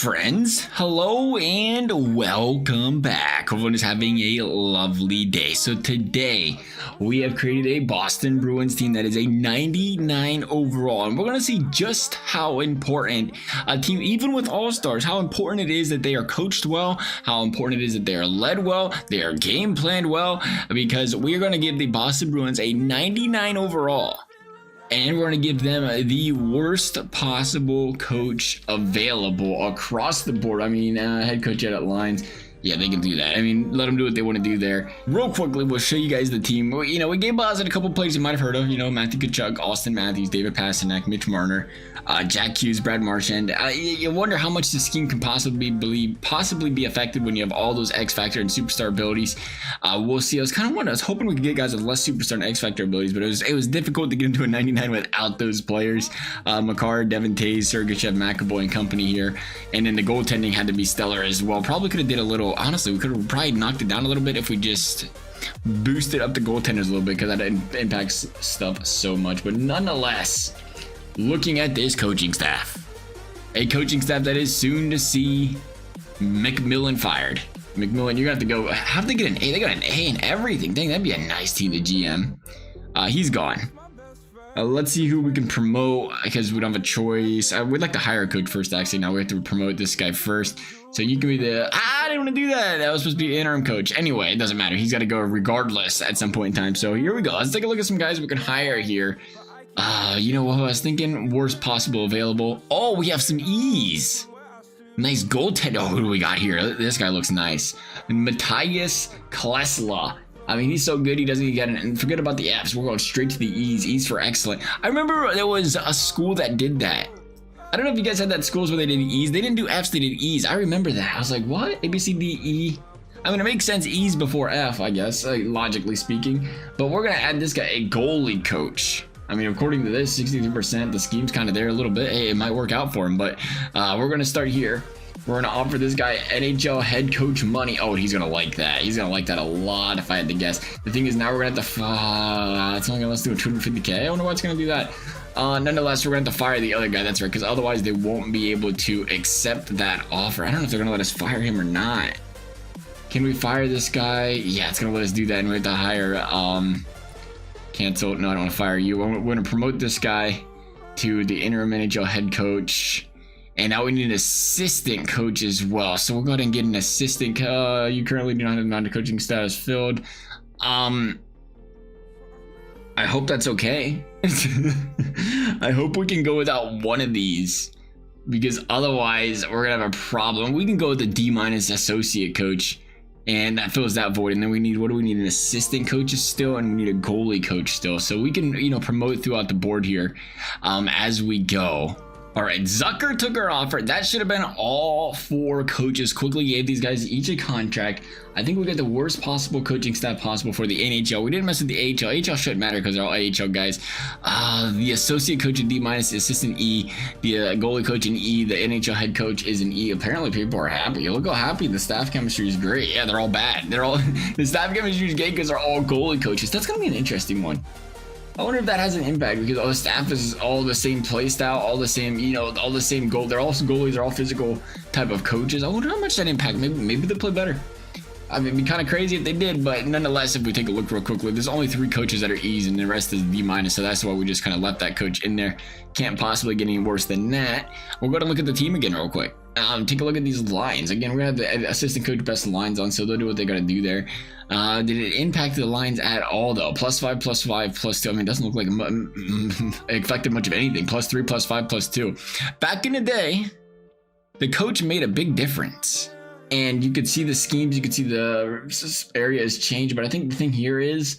friends, hello and welcome back. Everyone is having a lovely day. So today we have created a Boston Bruins team that is a 99 overall, and we're going to see just how important a team, even with all-stars, how important it is that they are coached well, how important it is that they are led well, they are game planned well, because we are going to give the Boston Bruins a 99 overall. And we're going to give them the worst possible coach available across the board. I mean, head coach at lines. Yeah, they can do that. I mean, let them do what they want to do there. Real quickly, we'll show you guys the team. You know, we gave Boston a couple players you might have heard of. You know, Matthew Tkachuk, Auston Matthews, David Pastrnak, Mitch Marner, Jack Hughes, Brad Marchand. You wonder how much the scheme can possibly be affected when you have all those X Factor and Superstar abilities. We'll see. I was hoping we could get guys with less Superstar and X Factor abilities, but it was difficult to get into a 99 without those players. Makar, Devin Tays, Sergachev, McAvoy, and company here. And then the goaltending had to be stellar as well. Probably could have did a little. Honestly, we could have probably knocked it down a little bit if we just boosted up the goaltenders a little bit, because that impacts stuff so much. But nonetheless, looking at this coaching staff, a coaching staff that is soon to see McMillan fired. McMillan, you're gonna have to go. How'd they get an A? They got an A in everything. Dang, that'd be a nice team to GM. He's gone. Let's see who we can promote, because we don't have a choice. We'd like to hire a coach first, actually. Now we have to promote this guy first. So you can be the, I didn't want to do that. That was supposed to be interim coach. Anyway, it doesn't matter. He's got to go regardless at some point in time. So here we go. Let's take a look at some guys we can hire here. You know what I was thinking? Worst possible available. Oh, we have some E's. Nice goaltender. Oh, who do we got here? This guy looks nice. Matthias Klesla. I mean, he's so good, he doesn't even get it. And forget about the F's. We're going straight to the E's. E's for excellent. I remember there was a school that did that. I don't know if you guys had that schools where they did E's. They didn't do F's, they did E's. I remember that. I was like, what? A, B, C, D, E. I mean, it makes sense. E's before F, I guess, logically speaking. But we're going to add this guy a goalie coach. I mean, according to this, 63%. The scheme's kind of there a little bit. Hey, it might work out for him. But we're going to start here. We're going to offer this guy NHL head coach money. Oh, he's going to like that. He's going to like that a lot if I had to guess. The thing is, now we're going to have to... it's only going to let us do a 250K. I wonder why it's going to do that. Nonetheless, we're going to have to fire the other guy. That's right, because otherwise they won't be able to accept that offer. I don't know if they're going to let us fire him or not. Can we fire this guy? Yeah, it's going to let us do that, and we have to hire... cancel. No, I don't want to fire you. We're going to promote this guy to the interim NHL head coach. And now we need an assistant coach as well. So we'll go ahead and get an assistant. You currently do not have non-coaching status filled. I hope that's okay. I hope we can go without one of these, because otherwise we're gonna have a problem. We can go with the D- associate coach, and that fills that void. And then we need, what do we need? An assistant coach still, and we need a goalie coach still. So we can, you know, promote throughout the board here as we go. All right, Zucker took our offer. That should have been all four coaches. Quickly gave these guys each a contract. I think we got the worst possible coaching staff possible for the NHL. We didn't mess with the AHL. AHL shouldn't matter because they're all AHL guys. The associate coach in D-, the assistant E, the goalie coach in E, the NHL head coach is an E. Apparently people are happy. Look how happy the staff chemistry is great. Yeah, they're all bad. They're all the staff chemistry is great because they're all goalie coaches. That's gonna be an interesting one. I wonder if that has an impact, because all the staff is all the same play style, all the same, you know, all the same goal. They're all goalies, they're all physical type of coaches. I wonder how much that impact. Maybe they play better. I mean, it'd be kind of crazy if they did, but nonetheless, if we take a look real quickly, there's only 3 coaches that are E's and the rest is D-, so that's why we just kind of left that coach in there. Can't possibly get any worse than that. We'll go to look at the team again real quick. Take a look at these lines. Again, we're going to have the assistant coach best lines on, so they'll do what they got to do there. Did it impact the lines at all, though? +5, +5, +2. I mean, it doesn't look like it affected much of anything. +3, +5, +2. Back in the day, the coach made a big difference. And you could see the schemes, you could see the areas change. But I think the thing here is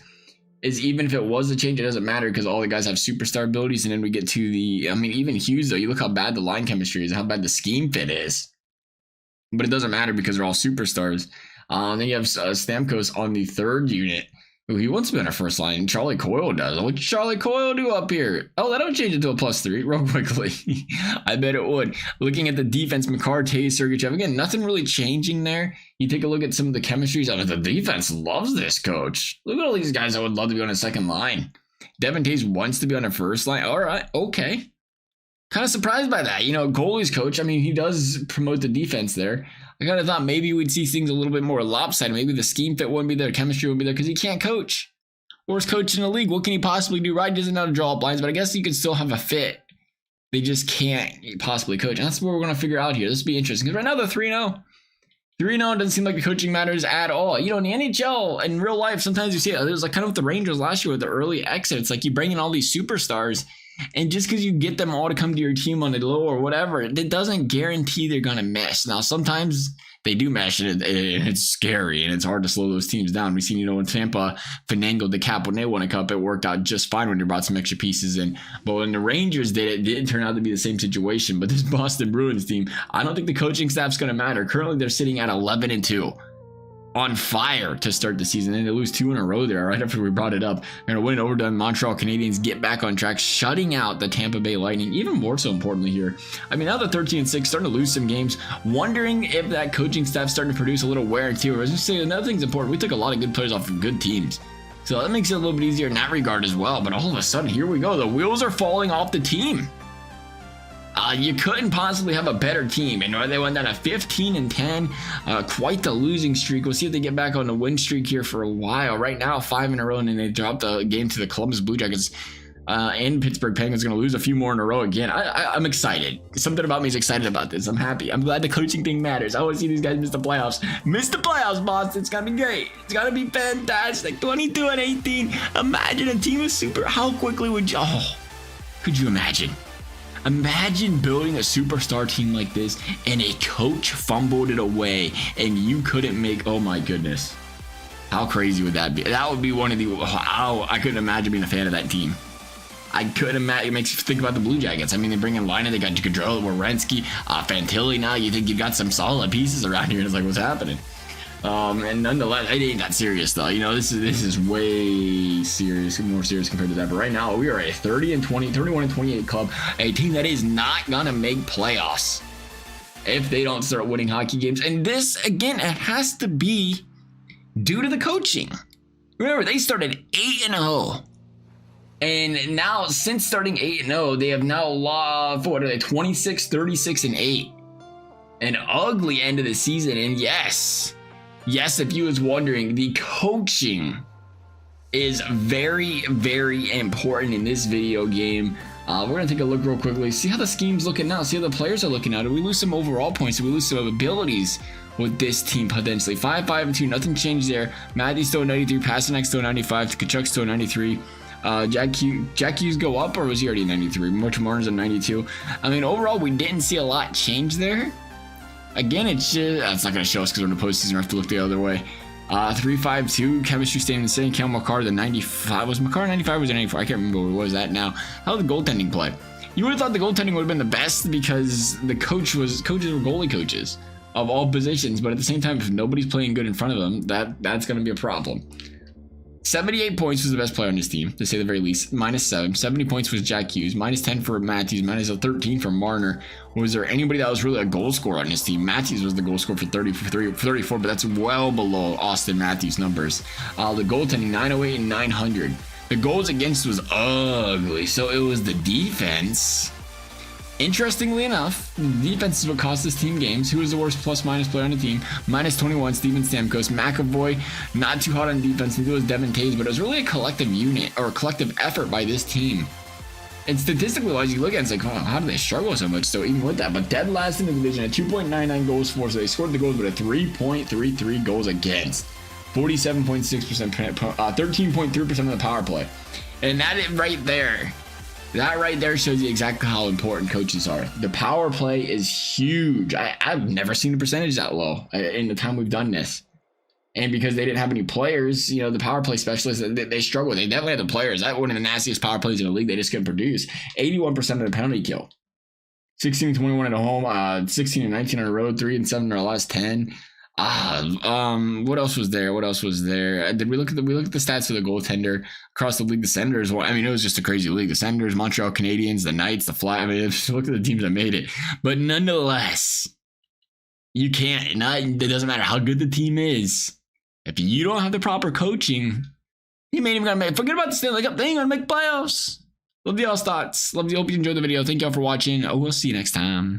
even if it was a change, it doesn't matter, because all the guys have superstar abilities. And then we get to the, I mean, even Hughes, though, you look how bad the line chemistry is, how bad the scheme fit is. But it doesn't matter because they're all superstars. Then you have Stamkos on the 3rd unit. Ooh, he wants to be on our first line. Charlie Coyle does. What's Charlie Coyle do up here? Oh, that'll change it to a +3 real quickly. I bet it would. Looking at the defense, Makar, Tays, Sergachev. Again, nothing really changing there. You take a look at some of the chemistries. I mean, the defense loves this coach. Look at all these guys that would love to be on a second line. Devin Tays wants to be on a first line. All right, okay. Kind of surprised by that. Goalies coach, I mean, he does promote the defense there. I kind of thought maybe we'd see things a little bit more lopsided. Maybe the scheme fit wouldn't be there, chemistry wouldn't be there because he can't coach. Worst coach in the league. What can he possibly do right? He doesn't know how to draw up lines, but I guess you could still have a fit. They just can't possibly coach. And that's what we're going to figure out here. This will be interesting because right now they're 3-0. 3-0 doesn't seem like the coaching matters at all. In the NHL, in real life, sometimes you see it. It was like kind of with the Rangers last year with the early exit. It's like you bring in all these superstars, and just because you get them all to come to your team on the low or whatever, it doesn't guarantee they're going to mesh. Now, sometimes they do mesh, and it's scary, and it's hard to slow those teams down. We've seen, when Tampa finagled the Cap when they won a cup, it worked out just fine when you brought some extra pieces in. But when the Rangers did it didn't turn out to be the same situation. But this Boston Bruins team, I don't think the coaching staff's going to matter. Currently, they're sitting at 11-2. On fire to start the season, and they lose 2 in a row there right after we brought it up. They're going to win overdone. Montreal Canadiens get back on track, shutting out the Tampa Bay Lightning. Even more so importantly here, I mean, now they're 13-6, starting to lose some games, wondering if that coaching staff's starting to produce a little wear and tear. I was going to say another thing's important. We took a lot of good players off of good teams, so that makes it a little bit easier in that regard as well. But all of a sudden, here we go. The wheels are falling off the team. You couldn't possibly have a better team, and they went down to 15-10, quite the losing streak. We'll see if they get back on the win streak here for a while. Right now, 5 in a row, and then they dropped the game to the Columbus Blue Jackets, and Pittsburgh Penguins going to lose a few more in a row again. I'm excited. Something about me is excited about this. I'm happy. I'm glad the coaching thing matters. I want to see these guys miss the playoffs. Miss the playoffs, Boston. It's going to be great. It's going to be fantastic. 22-18. Imagine a team of super. How quickly would you? Oh, could you imagine? Imagine building a superstar team like this and a coach fumbled it away and you couldn't make, oh my goodness. How crazy would that be? That would be one of the, I couldn't imagine being a fan of that team. I couldn't imagine. It makes you think about the Blue Jackets. I mean, they bring in Lina, they got Kucherov, Werenski, Fantilli. Now you think you've got some solid pieces around here. It's like, what's happening? And nonetheless, it ain't that serious though. This is way serious, more serious compared to that. But right now, we are a 31-28 club, a team that is not gonna make playoffs if they don't start winning hockey games. And this, again, it has to be due to the coaching. Remember, they started 8-0. And now, since starting 8-0, they have now lost, 26, 36, and 8. An ugly end of the season. And yes, if you was wondering, the coaching is very, very important in this video game. We're going to take a look real quickly, see how the scheme's looking now, see how the players are looking now. Do we lose some overall points? Do we lose some abilities with this team potentially? 5-5-2, nothing changed there. Matthew's still 93, Pastrnak still 95, Tkachuk's still 93. Jack Hughes go up, or was he already 93? Mitch Marner's at 92. I mean, overall, we didn't see a lot change there. Again, it's not going to show us because we're in the postseason. We have to look the other way. 3-5-2, chemistry staying the same. Cal McCarr, the 95. Was McCarr 95 or was it 94? I can't remember what was that now. How did the goaltending play? You would have thought the goaltending would have been the best because the coaches were goalie coaches of all positions. But at the same time, if nobody's playing good in front of them, that's going to be a problem. 78 points was the best player on this team, to say the very least. -7. 70 points was Jack Hughes. -10 for Matthews. -13 for Marner. Was there anybody that was really a goal scorer on this team? Matthews was the goal scorer for 34, but that's well below Auston Matthews' numbers. The goaltending, 908 and 900. The goals against was ugly, so it was the defense. Interestingly enough, the defense is what cost this team games. Who was the worst plus-minus player on the team? -21, Steven Stamkos. McAvoy, not too hot on defense. Neither was Devin Taves, but it was really a collective unit, or a collective effort by this team. And statistically wise, you look at it, it's like, oh, how do they struggle so much? So even with that, but dead last in the division at 2.99 goals for, so they scored the goals, but at 3.33 goals against. 47.6%, 13.3% of the power play. And that right there shows you exactly how important coaches are. The power play is huge. I've never seen the percentage that low in the time we've done this. And because they didn't have any players, the power play specialists, they struggle. They definitely had the players. That one of the nastiest power plays in the league. They just couldn't produce. 81% of the penalty kill. 16-21 at home, 16-19 on the road, 3-7 in our last 10. What else was there? Did we look at the stats for the goaltender across the league? The Senators, it was just a crazy league. The Senators, Montreal Canadiens, the Knights, the Fly. Look at the teams that made it. But nonetheless, you can't. It doesn't matter how good the team is. If you don't have the proper coaching, you ain't even gonna make. Forget about the Stanley Cup. They ain't gonna make playoffs. Love the all thoughts. Love you. Hope you enjoyed the video. Thank y'all for watching. We'll see you next time.